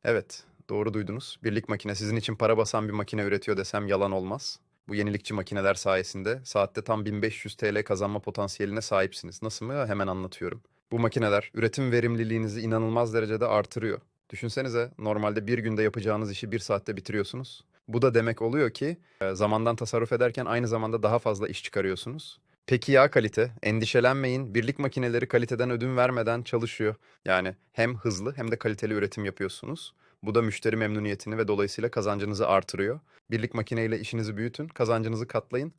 Evet, doğru duydunuz. Birlik makine sizin için para basan bir makine üretiyor desem yalan olmaz. Bu yenilikçi makineler sayesinde saatte tam 1500 TL kazanma potansiyeline sahipsiniz. Nasıl mı? Hemen anlatıyorum. Bu makineler üretim verimliliğinizi inanılmaz derecede artırıyor. Düşünsenize normalde bir günde yapacağınız işi bir saatte bitiriyorsunuz. Bu da demek oluyor ki zamandan tasarruf ederken aynı zamanda daha fazla iş çıkarıyorsunuz. Peki ya kalite? Endişelenmeyin. Birlik makineleri kaliteden ödün vermeden çalışıyor. Yani hem hızlı hem de kaliteli üretim yapıyorsunuz. Bu da müşteri memnuniyetini ve dolayısıyla kazancınızı artırıyor. Birlik makineyle işinizi büyütün, kazancınızı katlayın